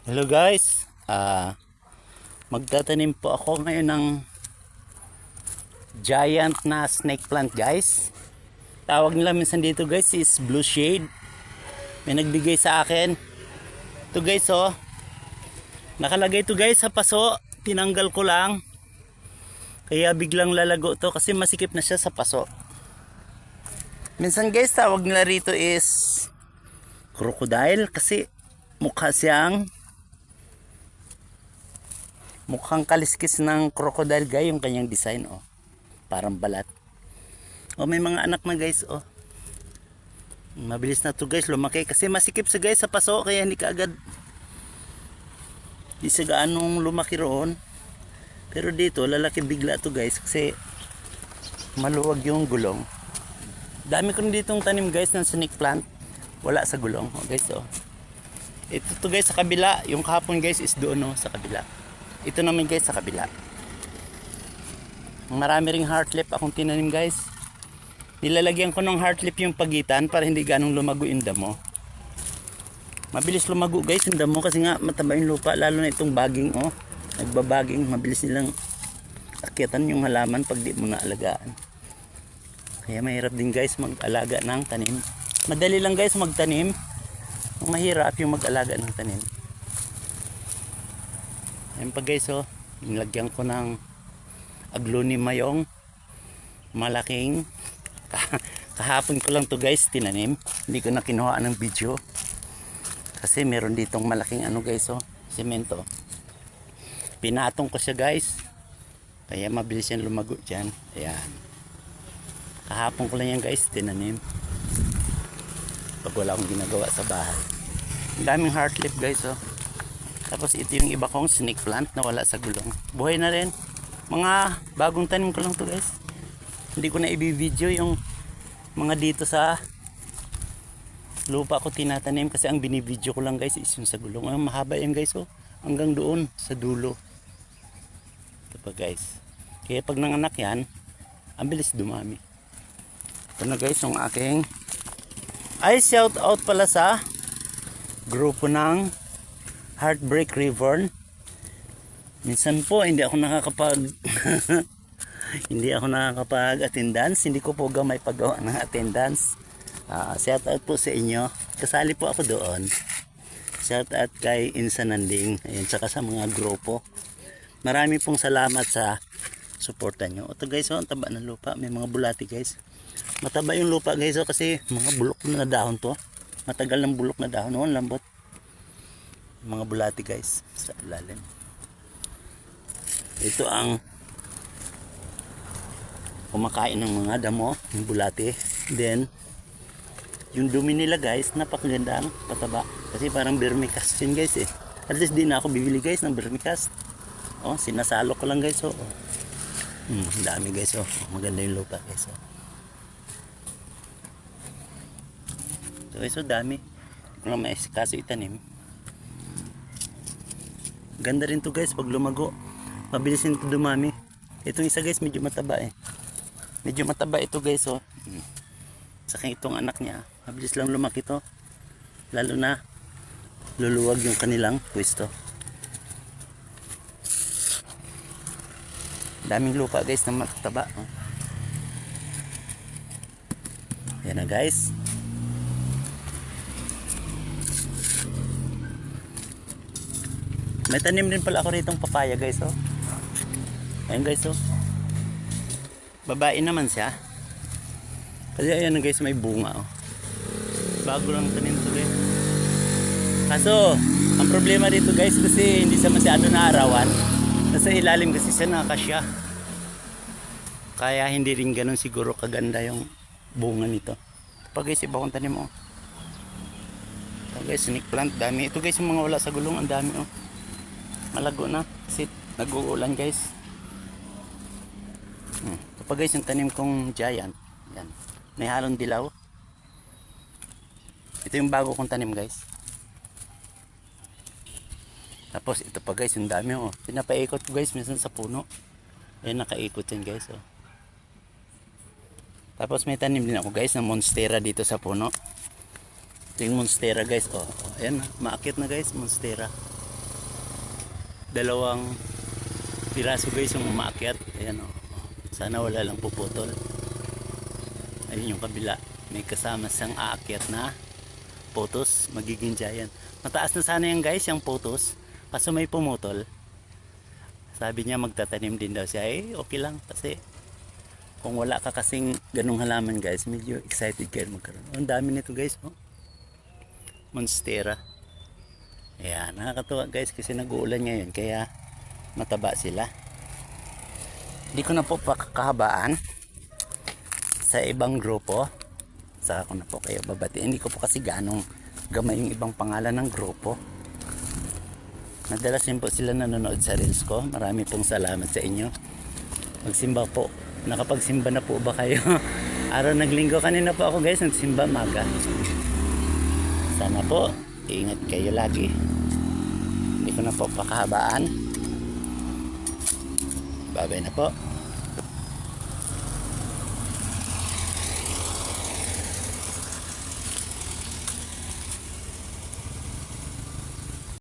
Hello guys, magtatanim po ako ngayon ng giant na snake plant guys. Tawag nila minsan dito guys is blue shade. May nagbigay sa akin. Ito guys oh, nakalagay to guys sa paso. Tinanggal ko lang. Kaya biglang lalago to kasi masikip na siya sa paso. Minsan guys tawag nila rito is crocodile kasi mukhang kaliskis ng crocodile guy yung kanyang design oh. Parang balat. Oh, may mga anak na guys oh. Mabilis na to guys lumaki kasi masikip sa guys sa paso kaya hindi kaagad di sa gaanong lumaki roon. Pero dito lalaki bigla to guys kasi maluwag yung gulong. Dami ko ditong tanim guys ng snake plant. Wala sa gulong oh, guys oh. Ito to guys sa kabila. Yung kahapon guys is doon oh, sa kabila. Ito naman guys sa kabila. Marami ring heart lip akong tinanim guys. Nilalagyan ko ng heart lip yung pagitan para hindi ganong lumago yung damo. Mabilis lumago guys yung damo kasi nga mataba yung lupa, lalo na itong baging oh. Nagbabaging, mabilis nilang akyatan yung halaman pag di mo naalagaan. Kaya mahirap din guys mag-alaga ng tanim. Madali lang guys magtanim. Ang mahirap yung mag-alaga ng tanim. Ayan pa guys oh, nilagyan ko ng aglonema yung malaking kahapon ko lang to guys tinanim. Hindi ko na kinuha ng video kasi meron ditong malaking ano guys oh, semento. Pinatong ko siya guys kaya mabilis yan lumago dyan. Ayan, kahapon ko lang yan guys tinanim pag wala akong ginagawa sa bahay. Ang daming heart lip guys oh. Tapos ito yung iba kong snake plant na wala sa gulong. Buhay na rin. Mga bagong tanim ko lang to guys. Hindi ko na i-video yung mga dito sa lupa ko tinatanim kasi ang binivideo ko lang guys is yung sa gulong. Ang mahaba yan guys oh. Hanggang doon sa dulo. Ito pa guys. Kaya pag nanganak yan, ang bilis dumami. Ito na guys yung aking shout out pala sa grupo ng Heartbreak River. Minsan po hindi ako nakakapag hindi ako nakakapag-attendance. Hindi ko po gamay paggawa ng attendance. Shout out po sa inyo. Kasali po ako doon. Shout out kay Insan Nanding. Ayun, saka sa mga grupo. Marami pong salamat sa suporta nyo. Ito guys, oh, ang taba ng lupa. May mga bulati guys. Mataba yung lupa guys oh, kasi mga bulok na dahon to. Matagal ng bulok na dahon. Oh, lambot. Mga bulati guys sa ilalim. Ito ang kumakain ng mga damo, yung bulati. Then yung dumi nila guys, napakaganda ang pataba. Kasi parang vermicast yun guys eh. At least di na ako bibili guys ng vermicast. Oh, sinasalo ko lang guys oh. Dami guys oh. Maganda yung lupa guys oh. So guys oh, dami. Kung lang maisikaso itanim. Ganda rin to guys pag lumago. Mabilis ito dumami. Itong isa guys medyo mataba eh. Medyo mataba ito guys oh. Saka itong anak niya, mabilis lang lumaki to. Lalo na luluwag yung kanilang pwesto. Daming lupa guys na mataba oh. Yan na guys. May tanim din pala ako rito papaya guys oh. Ayun guys oh. Babae naman siya. Kasi ayan guys may bunga oh. Bago lang tanim to guys. Kaso ang problema dito guys kasi hindi siya masyado naarawan. Nasa ilalim kasi siya nakakasya. Kaya hindi rin ganun siguro kaganda yung bunga nito. Pag guys iba kong tanim oh. Ito guys snake plant dami. Ito guys yung mga wala sa gulong ang dami oh. Malago na kasi nag-uulan guys. Ito pa guys yung tanim kong giant. Yan. May halong dilaw. Ito yung bago kong tanim guys. Tapos ito pa guys yung dami oh. Pinapaikot ko guys minsan sa puno. Ayan nakaikot yan guys oh. Tapos may tanim din ako guys ng monstera dito sa puno. Ito yung monstera guys oh. Ayan maakit na guys monstera. Dalawang piraso guys yung umaakyat. Ayan o. Sana wala lang puputol. Ayun yung kabila. May kasama siyang aakyat na potos. Magiging giant. Mataas na sana yan guys, yung potos. Kaso may pumutol. Sabi niya magtatanim din daw siya. Eh, okay lang. Kasi kung wala ka kasing ganung halaman guys, medyo excited kayo magkaroon. Ang dami nito guys. Oh. Monstera. Ayan, nakakatuwa guys kasi nag-uulan ngayon. Kaya mataba sila. Hindi ko na po pakakahabaan sa ibang grupo. Saka ko na po kayo babati. Hindi ko po kasi ganong gamay yung ibang pangalan ng grupo. Madalas din po sila nanonood sa reels ko. Marami pong salamat sa inyo. Magsimba po. Nakapagsimba na po ba kayo? Araw naglinggo. Kanina po ako guys nagsimba maga. Sana po ingat kayo lagi. Hindi ko na po pakahabaan. Bye-bye na po.